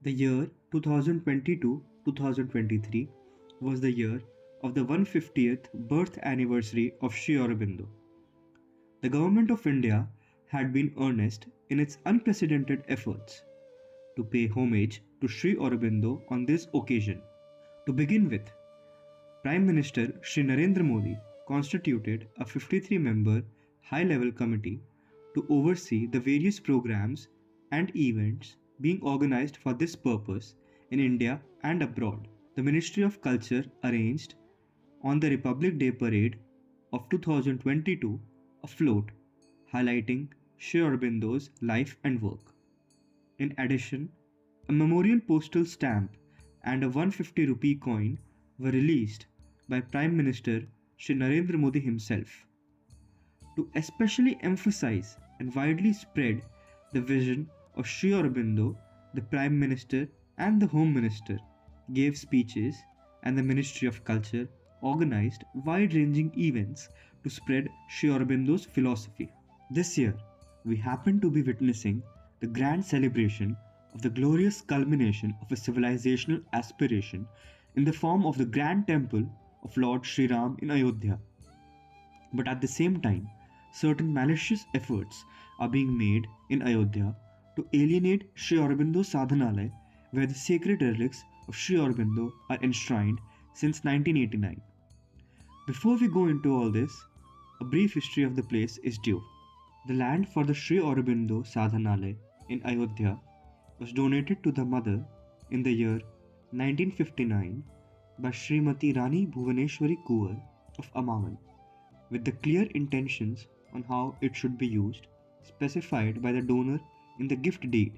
The year 2022-2023 was the year of the 150th birth anniversary of Sri Aurobindo. The Government of India had been earnest in its unprecedented efforts to pay homage to Sri Aurobindo on this occasion. To begin with, Prime Minister Shri Narendra Modi constituted a 53-member high-level committee to oversee the various programs and events being organized for this purpose in India and abroad. The Ministry of Culture arranged on the Republic Day Parade of 2022 a float highlighting Sri Aurobindo's life and work. In addition, a memorial postal stamp and a 150 rupee coin were released by Prime Minister Shri Narendra Modi himself. To especially emphasize and widely spread the vision of Sri Aurobindo, the Prime Minister and the Home Minister gave speeches, and the Ministry of Culture organized wide-ranging events to spread Sri Aurobindo's philosophy. This year, we happen to be witnessing the grand celebration of the glorious culmination of a civilizational aspiration in the form of the grand temple of Lord Sri Ram in Ayodhya. But at the same time, certain malicious efforts are being made in Ayodhya to alienate Sri Aurobindo Sadhnalaya, where the sacred relics of Sri Aurobindo are enshrined since 1989. Before we go into all this, a brief history of the place is due. The land for the Sri Aurobindo Sadhanalaya in Ayodhya was donated to the mother in the year 1959 by Srimati Rani Bhuvaneshwari Kuwar of Amavan, with the clear intentions on how it should be used specified by the donor in the gift deed,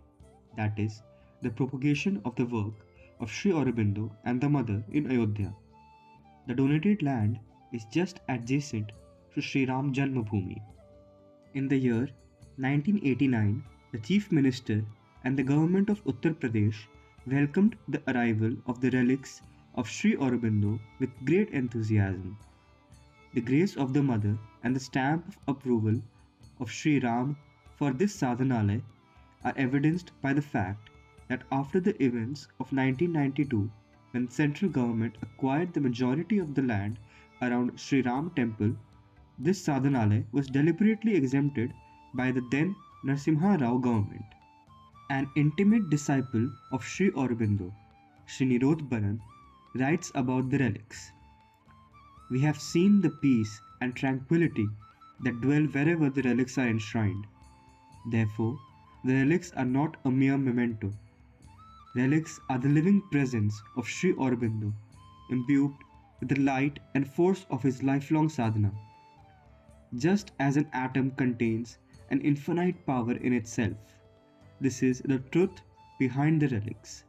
that is, the propagation of the work of Sri Aurobindo and the mother in Ayodhya. The donated land is just adjacent to Sri Ram Janmabhoomi. In the year 1989, the Chief Minister and the government of Uttar Pradesh welcomed the arrival of the relics of Sri Aurobindo with great enthusiasm. The grace of the mother and the stamp of approval of Sri Ram for this Sadhanalaya are evidenced by the fact that after the events of 1992, when central government acquired the majority of the land around Sri Ram temple, this Sadhanalaya was deliberately exempted by the then Narasimha Rao government. An intimate disciple of Sri Aurobindo, Sri Nirodh Baran, writes about the relics. We have seen the peace and tranquility that dwell wherever the relics are enshrined. Therefore, the relics are not a mere memento. Relics are the living presence of Sri Aurobindo, imbued with the light and force of his lifelong sadhana. Just as an atom contains an infinite power in itself, this is the truth behind the relics.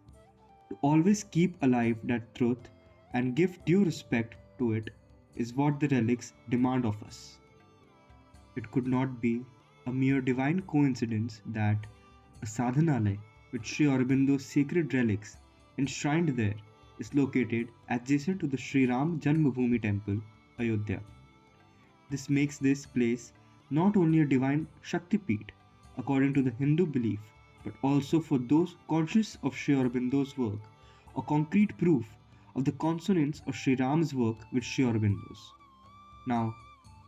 To always keep alive that truth and give due respect to it is what the relics demand of us. It could not be a mere divine coincidence that a Sadhanalaya with Sri Aurobindo's sacred relics enshrined there is located adjacent to the Sri Ram Janmabhoomi temple, Ayodhya. This makes this place not only a divine Shakti Peeth according to the Hindu belief, but also for those conscious of Sri Aurobindo's work, a concrete proof of the consonance of Sri Ram's work with Sri Aurobindo's. Now,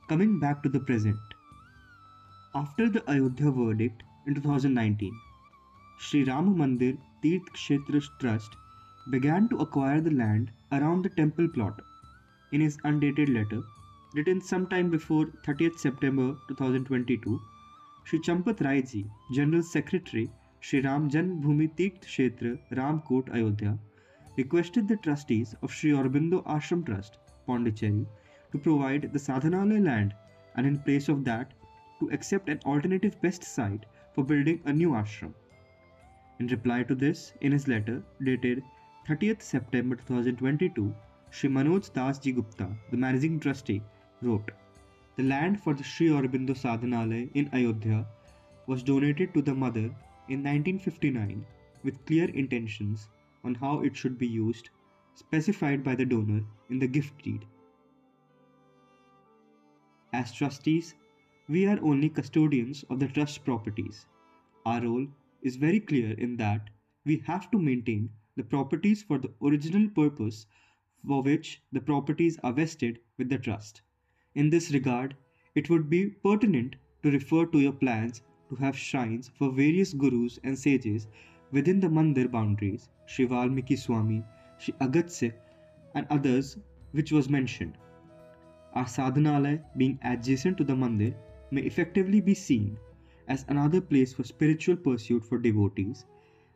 coming back to the present. After the Ayodhya verdict in 2019, Sri Ram Mandir Teerth Kshetra Trust began to acquire the land around the temple plot. In his undated letter, written sometime before 30th September 2022, Sri Champat Rai Ji, General Secretary, Sri Ram Janmabhoomi Teerth Kshetra Ramkot Ayodhya, requested the trustees of Sri Aurobindo Ashram Trust, Pondicherry, to provide the Sadhanalaya land and in place of that, to accept an alternative best site for building a new ashram. In reply to this, in his letter dated 30th September 2022, Sri Manoj Das Ji Gupta, the managing trustee, wrote, "The land for the Sri Aurobindo Sadhanalaya in Ayodhya was donated to the mother in 1959 with clear intentions on how it should be used, specified by the donor in the gift deed. As trustees, we are only custodians of the trust properties. Our role is very clear in that we have to maintain the properties for the original purpose for which the properties are vested with the trust. In this regard, it would be pertinent to refer to your plans to have shrines for various gurus and sages within the mandir boundaries, Sri Valmiki Swami, Sri Agatse, and others which was mentioned. Our Sadhanalaya, being adjacent to the mandir, may effectively be seen as another place for spiritual pursuit for devotees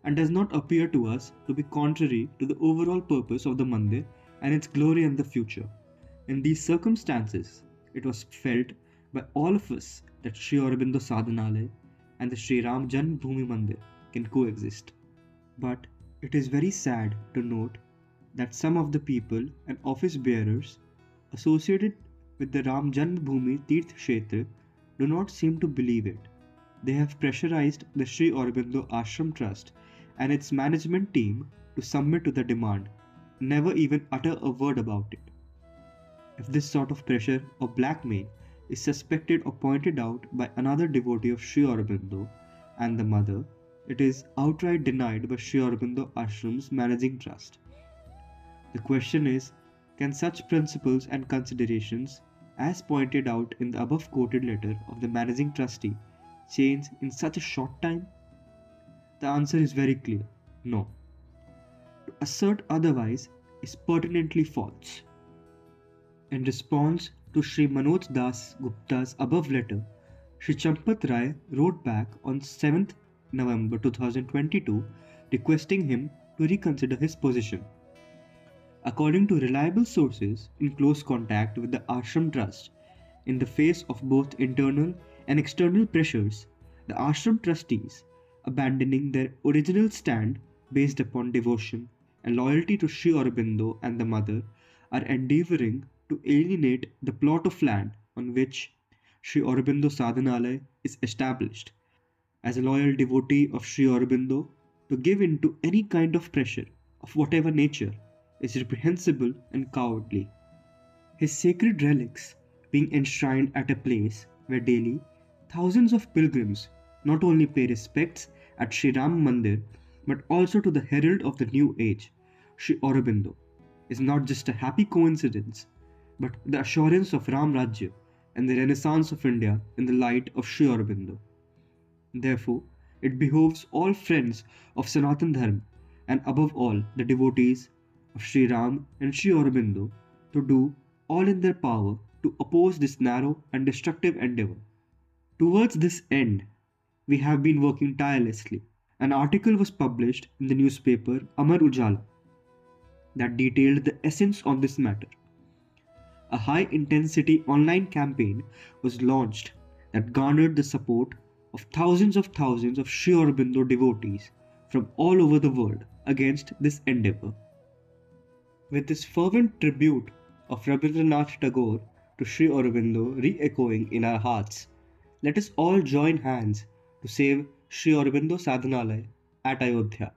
and does not appear to us to be contrary to the overall purpose of the mandir and its glory in the future. In these circumstances, it was felt by all of us that Sri Aurobindo Sadhanalaya and the Sri Ram Janmabhoomi Mandir can coexist. But it is very sad to note that some of the people and office bearers associated with the Ram Janmabhoomi Teerth Kshetra do not seem to believe it. They have pressurized the Sri Aurobindo Ashram Trust and its management team to submit to the demand, never even utter a word about it. If this sort of pressure or blackmail is suspected or pointed out by another devotee of Sri Aurobindo and the mother, it is outright denied by Sri Aurobindo Ashram's managing trust. The question is, can such principles and considerations, as pointed out in the above quoted letter of the managing trustee, change in such a short time? The answer is very clear, no. To assert otherwise is pertinently false. In response to Sri Manoj Das Gupta's above letter, Sri Champat Rai wrote back on 7th November 2022 requesting him to reconsider his position. According to reliable sources in close contact with the Ashram Trust, in the face of both internal and external pressures, the Ashram trustees, abandoning their original stand based upon devotion and loyalty to Sri Aurobindo and the Mother, are endeavoring to alienate the plot of land on which Sri Aurobindo Sadhanalaya is established. As a loyal devotee of Sri Aurobindo, to give in to any kind of pressure of whatever nature is reprehensible and cowardly. His sacred relics being enshrined at a place where daily thousands of pilgrims not only pay respects at Sri Ram Mandir but also to the herald of the new age, Sri Aurobindo, is not just a happy coincidence but the assurance of Ram Rajya and the renaissance of India in the light of Sri Aurobindo. Therefore, it behoves all friends of Sanatan Dharma and above all the devotees of Sri Ram and Sri Aurobindo to do all in their power to oppose this narrow and destructive endeavor. Towards this end, we have been working tirelessly. An article was published in the newspaper Amar Ujala that detailed the essence on this matter. A high-intensity online campaign was launched that garnered the support of thousands of Sri Aurobindo devotees from all over the world against this endeavor. With this fervent tribute of Rabindranath Tagore to Sri Aurobindo re-echoing in our hearts, let us all join hands to save Sri Aurobindo Sadhnalaya at Ayodhya.